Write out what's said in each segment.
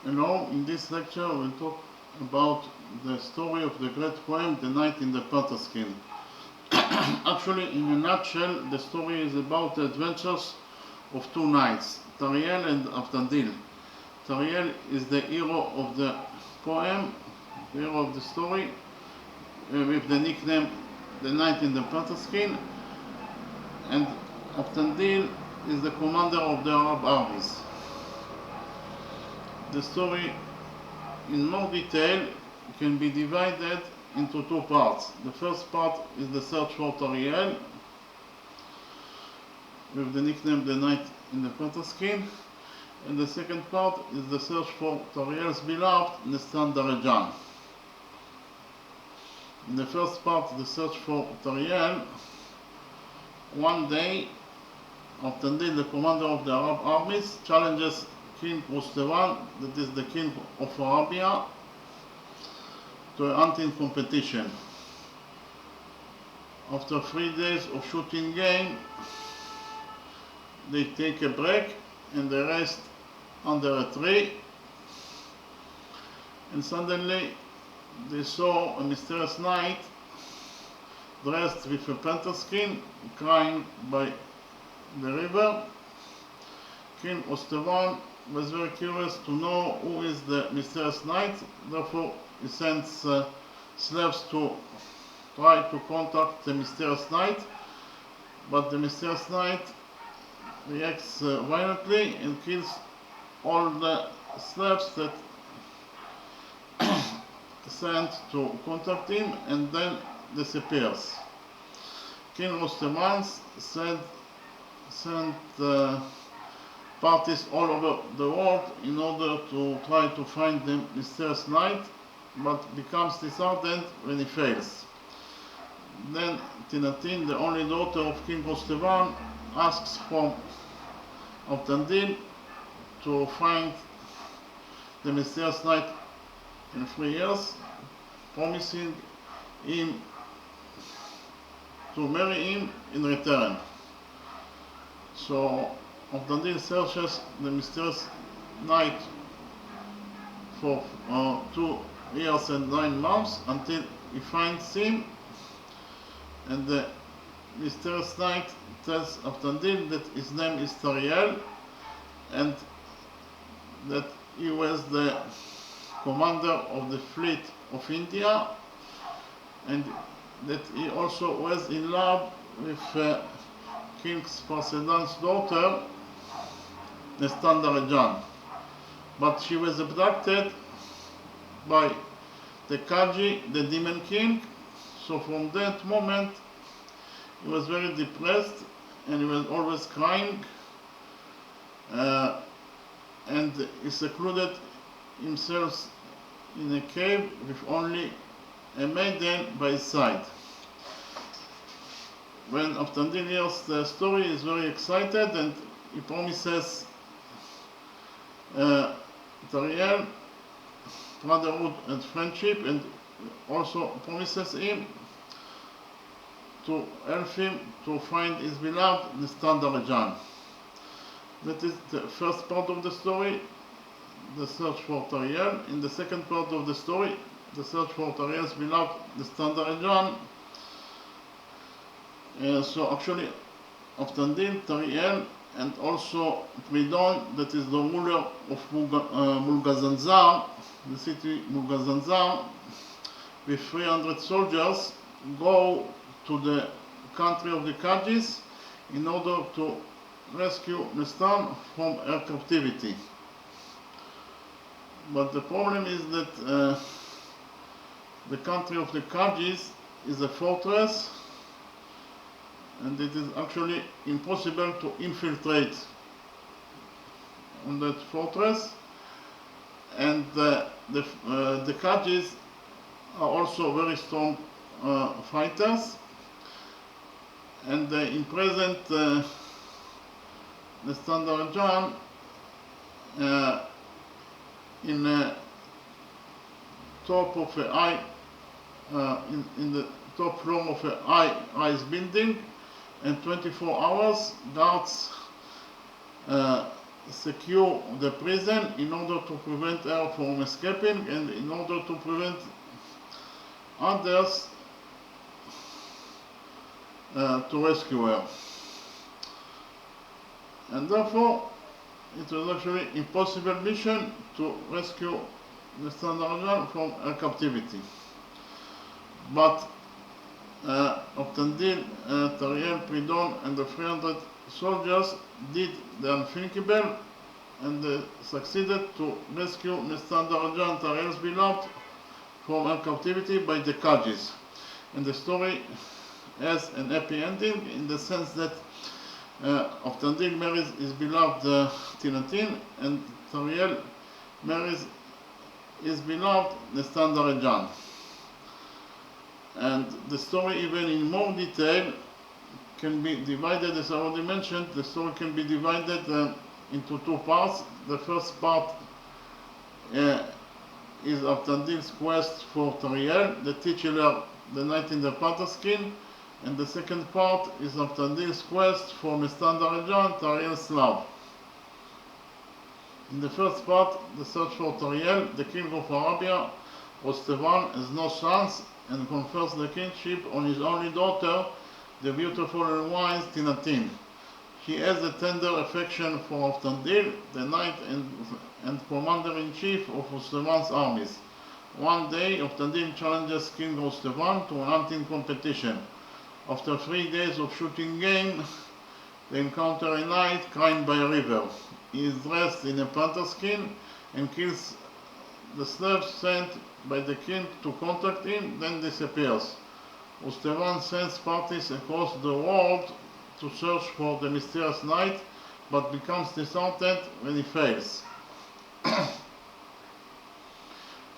Hello, in this lecture we'll talk about the story of the great poem The Knight in the Panther Skin. Actually, in a nutshell, the story is about the adventures of two knights, Tariel and Aftandil. Tariel is the hero of the poem, the hero of the story, with the nickname The Knight in the Panther Skin, and Aftandil is the commander of the Arab armies. The story in more detail can be divided into two parts. The first part is the search for Tariel, with the nickname The Knight in the Panther Skin, and the second part is the search for Tariel's beloved Nestan Darajan. In the first part, the search for Tariel, one day, Aftandil, the commander of the Arab armies, challenges King Rustevan, that is the king of Arabia, to a hunting competition. After 3 days of shooting game, they take a break and they rest under a tree, and suddenly they saw a mysterious knight dressed with a panther skin crying by the river. King Rustevan was very curious to know who is the mysterious knight, therefore he sends slaves to try to contact the mysterious knight, but the mysterious knight reacts violently and kills all the slaves that sent to contact him, and then disappears. King Rustevan sent parties all over the world in order to try to find the mysterious knight, but becomes disheartened when he fails. Then Tinatin, the only daughter of King Rustevan, asks from Aftandil to find the mysterious knight in 3 years, promising him to marry him in return. So Aftandil searches the mysterious knight for 2 years and 9 months until he finds him, and the mysterious knight tells Aftandil that his name is Tariel and that he was the commander of the fleet of India, and that he also was in love with King Farsedan's daughter, Nestan Darajan. But she was abducted by the Kaji, the demon king, so from that moment he was very depressed and he was always crying, and he secluded himself in a cave with only a maiden by his side. When Aftandil hears the story, he is very excited and he promises Tariel brotherhood and friendship, and also promises him to help him to find his beloved Nestan Darajan. That is the first part of the story, the search for Tariel. In the second part of the story, the search for Tariel's beloved Nestan Darajan. So actually, Aftandil, Tariel, and also Pridon, that is the ruler of Mulgazanzar, the city Mulgazanzar, with 300 soldiers, go to the country of the Kajis in order to rescue Nestan from her captivity. But the problem is that the country of the Kajis is a fortress, and it is actually impossible to infiltrate on that fortress, and the Kajis are also very strong fighters, and they imprisoned Nestan Darajan in the top of a high, in the top floor of a high-rise building, and 24 hours guards secure the prison in order to prevent her from escaping and in order to prevent others to rescue her. And therefore, it was actually impossible mission to rescue the standard from her captivity. But Optandil, Tariel, Pridon, and the 300 soldiers did the unthinkable and they succeeded to rescue Nestan Darajan, Tariel's beloved, from her captivity by the Kajis. And the story has an happy ending in the sense that Optandil marries his beloved Tinatin and Tariel marries his beloved Nestan Darajan. And the story, even in more detail, can be divided, as I already mentioned, the story can be divided into two parts. The first part is Optandil's quest for Tariel, the titular, the knight in the panther skin, and the second part is Optandil's quest for Nestan Darajan, Tariel's love. In the first part, the search for Tariel, the king of Arabia, Rostevan, has no chance and confers the kingship on his only daughter, the beautiful and wise Tinatin. He has a tender affection for Optandil, the knight and commander-in-chief of Rostevan's armies. One day, Optandil challenges King Rostevan to a hunting competition. After 3 days of shooting game, they encounter a knight crying by a river. He is dressed in a panther skin and kills the slave sent by the king to contact him, then disappears. Rostevan sends parties across the world to search for the mysterious knight, but becomes disheartened when he fails.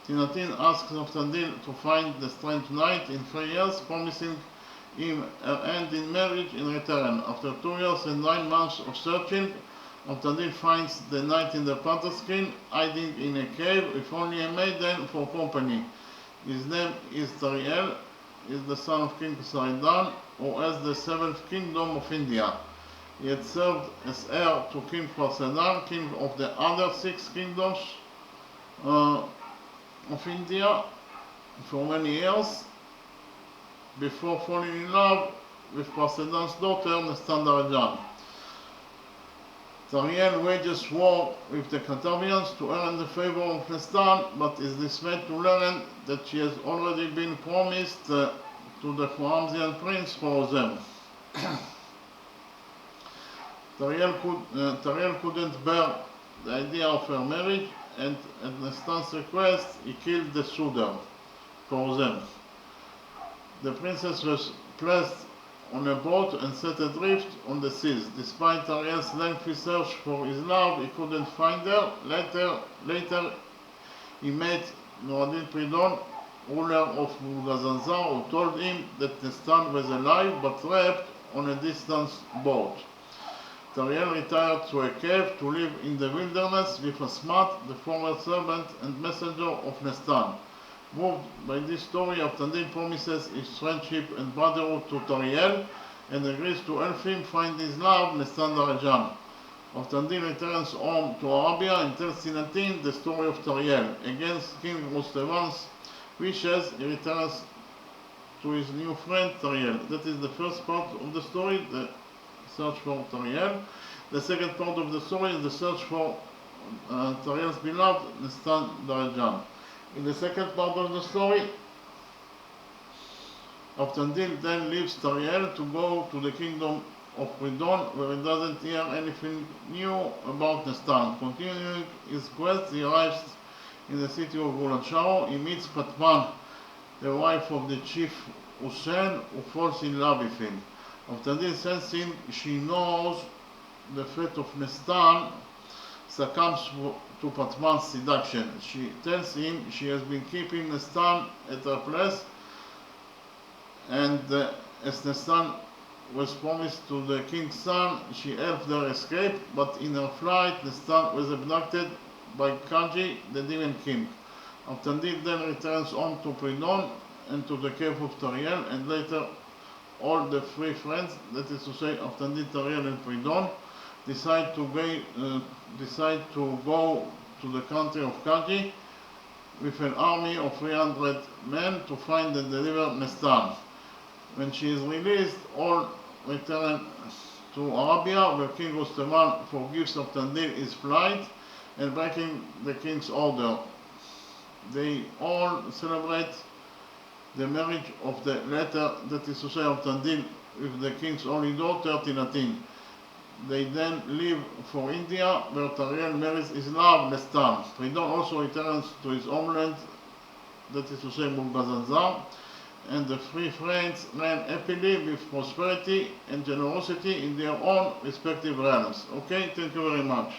Tinatin asks Optandil to find the strange knight in 3 years, promising him her hand in marriage in return. After 2 years and 9 months of searching, Optandil finds the knight in the panther skin hiding in a cave with only a maiden for company. His name is Tariel, is the son of King Saidan, who has the 7th kingdom of India. He had served as heir to King Saidan, king of the other 6 kingdoms of India, for many years, before falling in love with Saidan's daughter, Nestan Darajan. Tariel wages war with the Cantabrians to earn the favor of Nestan, but is dismayed to learn that she has already been promised to the Khwaramzian prince for them. Tariel couldn't bear the idea of her marriage, and at Nestan's request, he killed the suitor for them. The princess was placed on a boat and set adrift on the seas. Despite Tariel's lengthy search for his love, he couldn't find her. Later he met Noradin Pridon, ruler of Mulgazanzar, who told him that Nestan was alive but trapped on a distant boat. Tariel retired to a cave to live in the wilderness with Asmat, the former servant and messenger of Nestan. Moved by this story, Optandil promises his friendship and brotherhood to Tariel and agrees to help him find his love, Nestan Darajan. Optandil returns home to Arabia and tells Tinatin the story of Tariel. Against King Rostevan's wishes, he returns to his new friend Tariel. That is the first part of the story, the search for Tariel. The second part of the story is the search for Tariel's beloved, Nestan Darajan. In the second part of the story, Optandil then leaves Tariel to go to the kingdom of Pridon, where he doesn't hear anything new about Nestan. Continuing his quest, he arrives in the city of Bulandshahar. He meets Fatman, the wife of the chief Hussein, who falls in love with him. Optandil sensing she knows the fate of Nestan, succumbs to Fatman's seduction. She tells him she has been keeping Nestan at her place, and as Nestan was promised to the king's son, she helped her escape, but in her flight, Nestan was abducted by Kaji, the demon king. Optandil then returns home to Pridon and to the cave of Tariel, and later all the 3 friends, that is to say Optandil, Tariel and Pridon, decide to go to the country of Kaji with an army of 300 men to find and deliver Nestan. When she is released, all return to Arabia, where King Rustaman forgives of Tandil his flight and breaking the king's order. They all celebrate the marriage of the latter, that is to say of Tandil, with the king's only daughter Tinatin. They then leave for India, where Tariel marries his love Nestan. Tridon also returns to his homeland, that is to say Mulgazanzar, and the three friends reign happily with prosperity and generosity in their own respective realms. Okay, thank you very much.